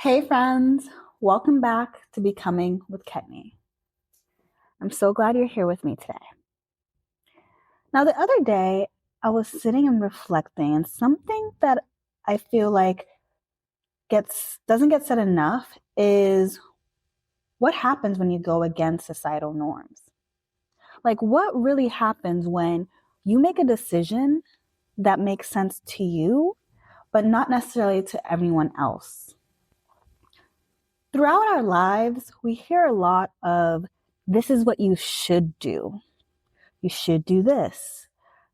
Hey friends, welcome back to Becoming with Ketney. I'm so glad you're here with me today. Now, the other day, I was sitting and reflecting, and something that I feel like doesn't get said enough is what happens when you go against societal norms. Like, what really happens when you make a decision that makes sense to you, but not necessarily to everyone else? Throughout our lives, we hear a lot of this is what you should do. You should do this.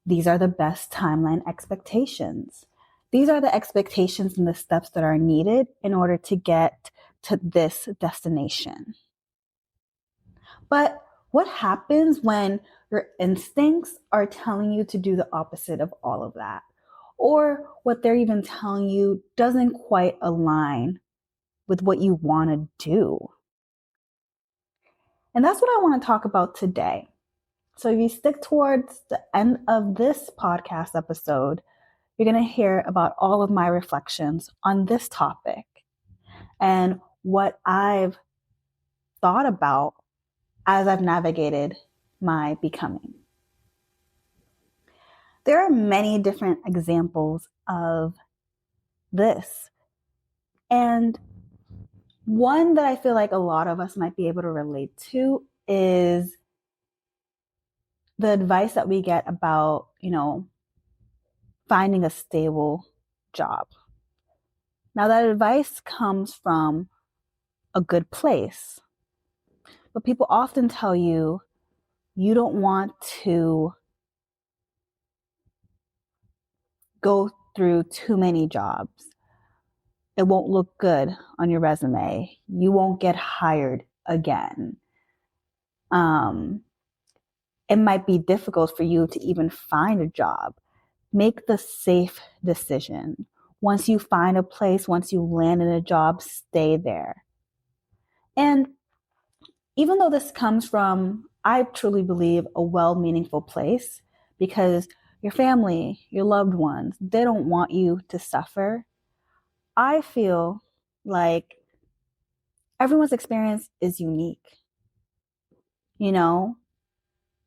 These are the best timeline expectations. These are the expectations and the steps that are needed in order to get to this destination. But what happens when your instincts are telling you to do the opposite of all of that? Or what they're even telling you doesn't quite align with what you want to do? And that's what I want to talk about today. So if you stick towards the end of this podcast episode, you're going to hear about all of my reflections on this topic and what I've thought about as I've navigated my becoming. There are many different examples of this. And one that I feel like a lot of us might be able to relate to is the advice that we get about, finding a stable job. Now, that advice comes from a good place, but people often tell you you don't want to go through too many jobs. It won't look good on your resume. You won't get hired again. It might be difficult for you to even find a job. Make the safe decision. Once you find a place, once you land in a job, stay there. And even though this comes from, I truly believe, a well-meaningful place, because your family, your loved ones, they don't want you to suffer. I feel like everyone's experience is unique.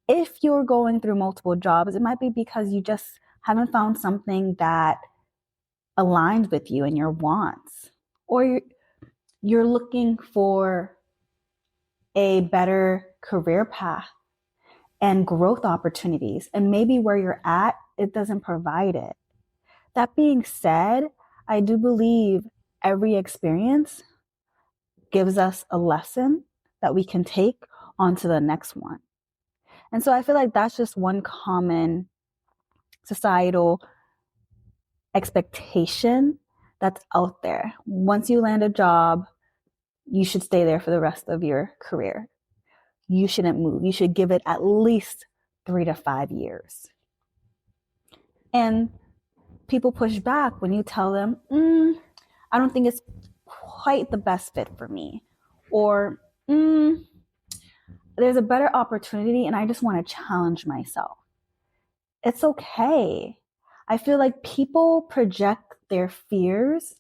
If you're going through multiple jobs, it might be because you just haven't found something that aligns with you and your wants, or you're looking for a better career path and growth opportunities, and maybe where you're at, it doesn't provide it. That being said, I do believe every experience gives us a lesson that we can take on to the next one. And so I feel like that's just one common societal expectation that's out there. Once you land a job, you should stay there for the rest of your career. You shouldn't move. You should give it at least 3 to 5 years. And people push back when you tell them, I don't think it's quite the best fit for me. Or, there's a better opportunity and I just want to challenge myself. It's okay. I feel like people project their fears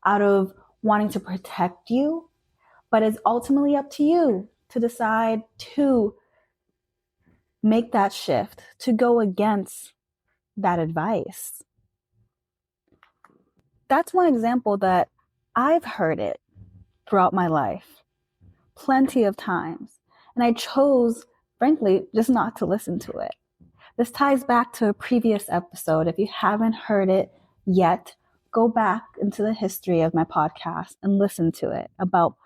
out of wanting to protect you, but it's ultimately up to you to decide to make that shift, to go against that advice. That's one example that I've heard it throughout my life plenty of times. And I chose, frankly, just not to listen to it. This ties back to a previous episode. If you haven't heard it yet, go back into the history of my podcast and listen to it about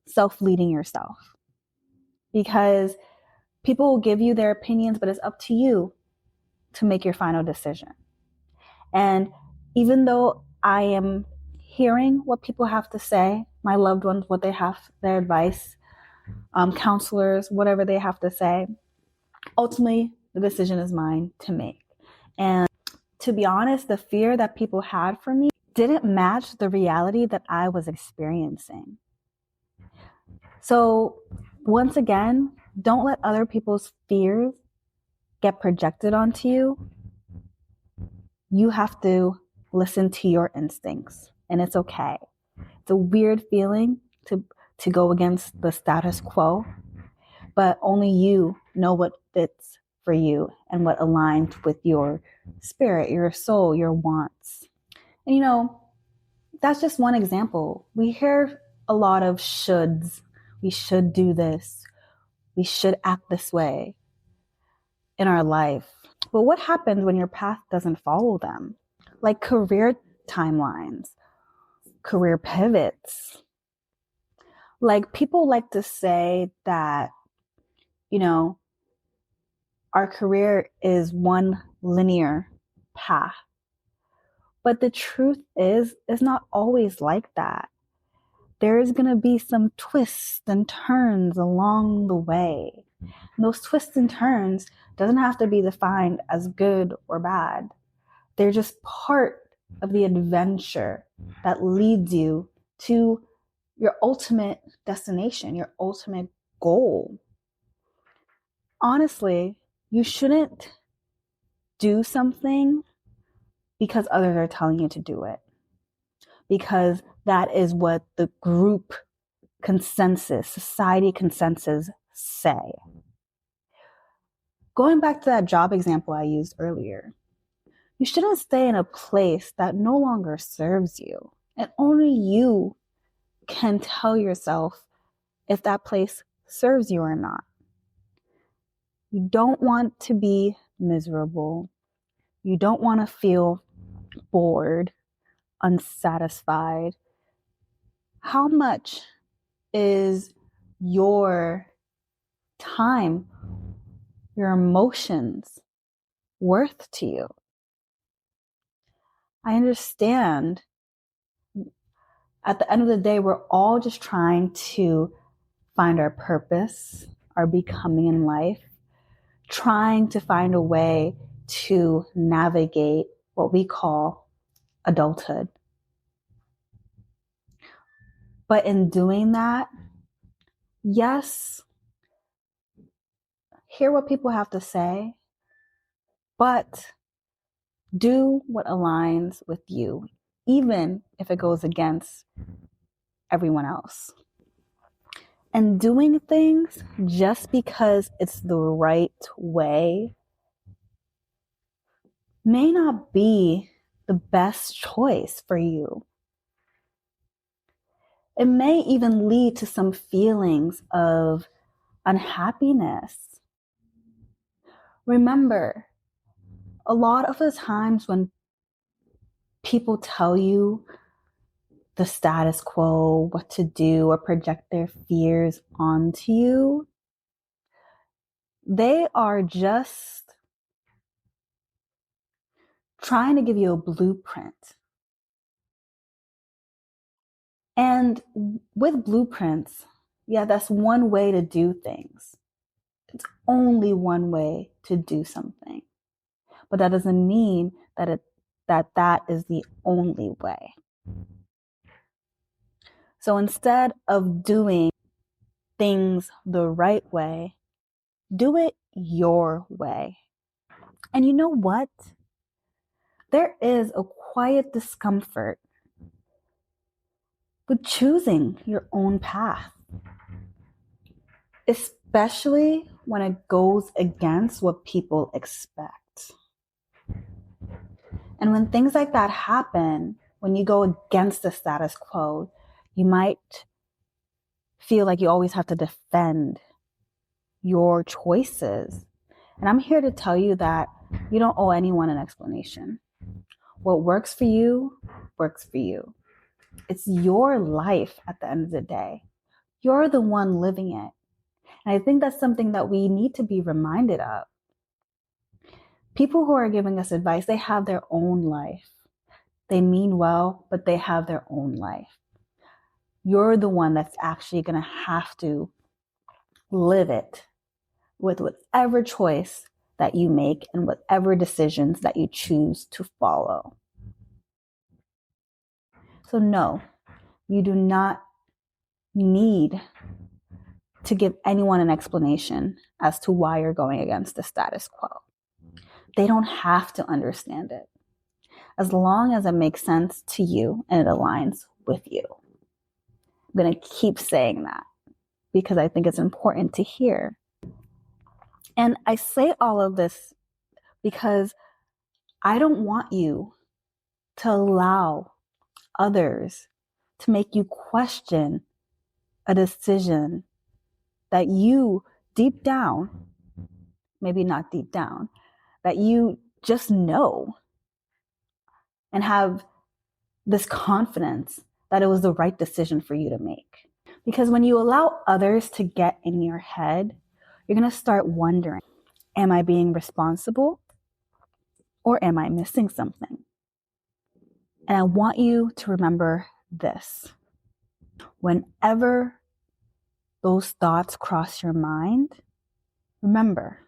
self-leading yourself. Because people will give you their opinions, but it's up to you to make your final decision. And even though I am hearing what people have to say, my loved ones, what they have, their advice, counselors, whatever they have to say, ultimately the decision is mine to make. And to be honest, the fear that people had for me didn't match the reality that I was experiencing. So once again, don't let other people's fears get projected onto you. You have to listen to your instincts, and it's okay. It's a weird feeling to go against the status quo, but only you know what fits for you and what aligns with your spirit, your soul, your wants. And that's just one example. We hear a lot of shoulds. We should do this. We should act this way in our life. But what happens when your path doesn't follow them? Like career timelines, career pivots. Like people like to say that, our career is one linear path. But the truth is, it's not always like that. There is going to be some twists and turns along the way. And those twists and turns doesn't have to be defined as good or bad. They're just part of the adventure that leads you to your ultimate destination, your ultimate goal. Honestly, you shouldn't do something because others are telling you to do it. Because that is what the group consensus, society consensus say. Going back to that job example I used earlier, you shouldn't stay in a place that no longer serves you. And only you can tell yourself if that place serves you or not. You don't want to be miserable. You don't want to feel bored, unsatisfied. How much is your time, your emotions worth to you? I understand at the end of the day, we're all just trying to find our purpose, our becoming in life, trying to find a way to navigate what we call adulthood. But in doing that, yes, hear what people have to say, but do what aligns with you, even if it goes against everyone else. And doing things just because it's the right way may not be the best choice for you. It may even lead to some feelings of unhappiness. Remember, a lot of the times when people tell you the status quo, what to do, or project their fears onto you, they are just trying to give you a blueprint. And with blueprints, yeah, that's one way to do things. It's only one way to do something. But that doesn't mean that that is the only way. So instead of doing things the right way, do it your way. And you know what? There is a quiet discomfort with choosing your own path, especially when it goes against what people expect. And when things like that happen, when you go against the status quo, you might feel like you always have to defend your choices. And I'm here to tell you that you don't owe anyone an explanation. What works for you, works for you. It's your life at the end of the day. You're the one living it. And I think that's something that we need to be reminded of. People who are giving us advice, they have their own life. They mean well, but they have their own life. You're the one that's actually going to have to live it with whatever choice that you make and whatever decisions that you choose to follow. So no, you do not need to give anyone an explanation as to why you're going against the status quo. They don't have to understand it, as long as it makes sense to you and it aligns with you. I'm going to keep saying that because I think it's important to hear. And I say all of this because I don't want you to allow others to make you question a decision that you deep down, maybe not deep down, that you just know and have this confidence that it was the right decision for you to make. Because when you allow others to get in your head, you're going to start wondering, am I being responsible or am I missing something? And I want you to remember this. Whenever those thoughts cross your mind, remember,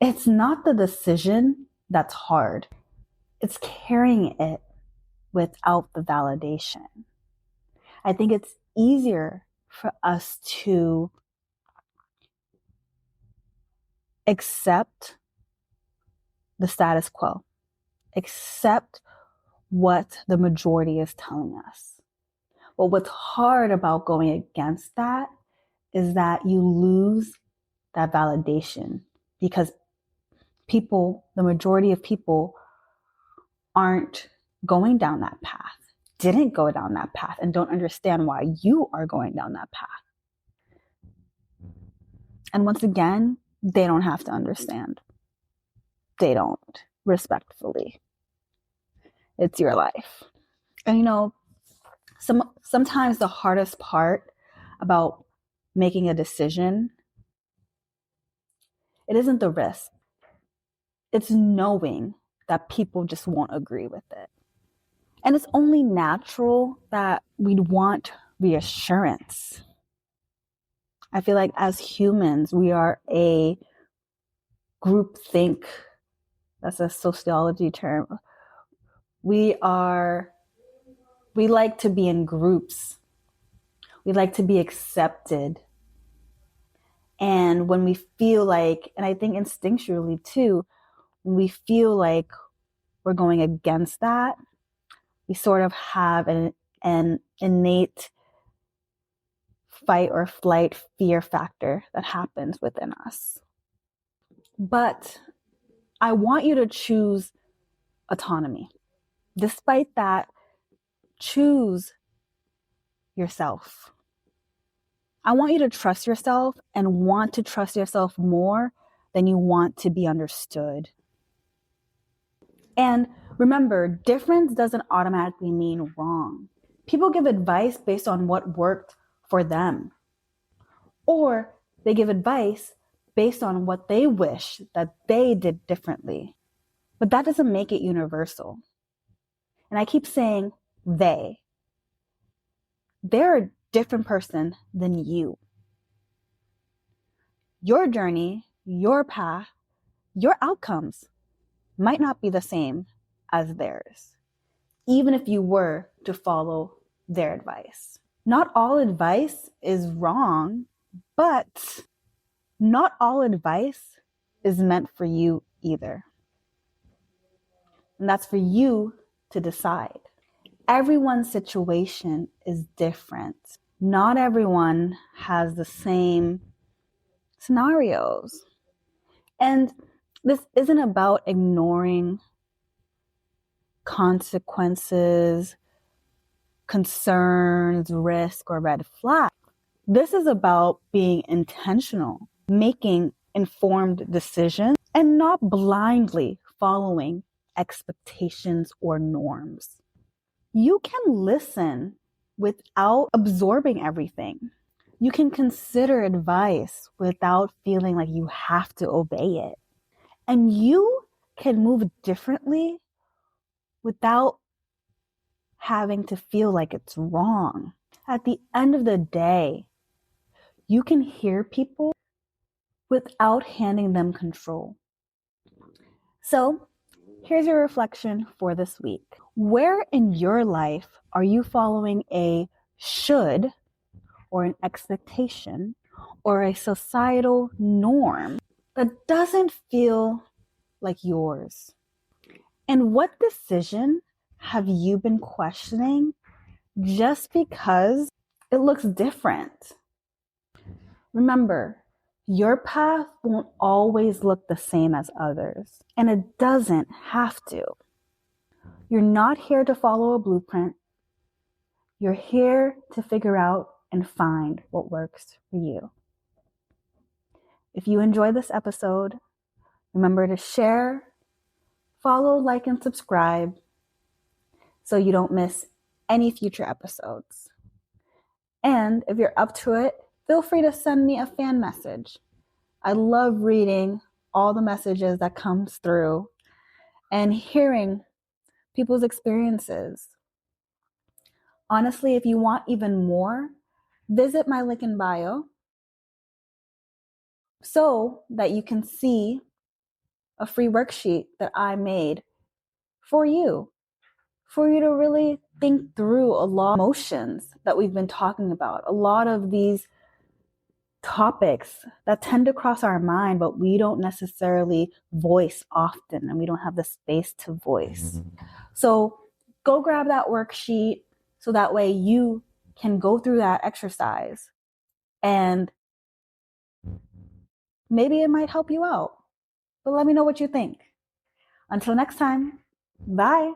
it's not the decision that's hard. It's carrying it without the validation. I think it's easier for us to accept the status quo, accept what the majority is telling us. But what's hard about going against that is that you lose that validation because people, the majority of people, aren't going down that path, didn't go down that path, and don't understand why you are going down that path. And once again, they don't have to understand. They don't, respectfully. It's your life. And you know, sometimes the hardest part about making a decision, it isn't the risk. It's knowing that people just won't agree with it. And it's only natural that we'd want reassurance. I feel like as humans, we are a group think. That's a sociology term. We like to be in groups. We like to be accepted. And when we feel like, and I think instinctually too, when we feel like we're going against that, we sort of have an innate fight or flight fear factor that happens within us. But I want you to choose autonomy. Despite that, choose yourself. I want you to trust yourself and want to trust yourself more than you want to be understood. And remember, difference doesn't automatically mean wrong. People give advice based on what worked for them. Or they give advice based on what they wish that they did differently. But that doesn't make it universal. And I keep saying they. They're a different person than you. Your journey, your path, your outcomes might not be the same as theirs, even if you were to follow their advice. Not all advice is wrong, but not all advice is meant for you either. And that's for you to decide. Everyone's situation is different. Not everyone has the same scenarios. And this isn't about ignoring consequences, concerns, risk, or red flags. This is about being intentional, making informed decisions, and not blindly following expectations or norms. You can listen without absorbing everything. You can consider advice without feeling like you have to obey it. And you can move differently without having to feel like it's wrong. At the end of the day, you can hear people without handing them control. So, here's your reflection for this week. Where in your life are you following a should or an expectation or a societal norm that doesn't feel like yours? And what decision have you been questioning just because It looks different. Remember, your path won't always look the same as others, and it doesn't have to. You're not here to follow a blueprint. You're here to figure out and find what works for you. If you enjoy this episode, remember to share, follow, like, and subscribe so you don't miss any future episodes. And if you're up to it, feel free to send me a fan message. I love reading all the messages that comes through and hearing people's experiences. Honestly, if you want even more, visit my link in bio so that you can see a free worksheet that I made for you to really think through a lot of emotions that we've been talking about, a lot of these topics that tend to cross our mind, but we don't necessarily voice often, and we don't have the space to voice. So go grab that worksheet so that way you can go through that exercise, and maybe it might help you out. But let me know what you think. Until next time, bye.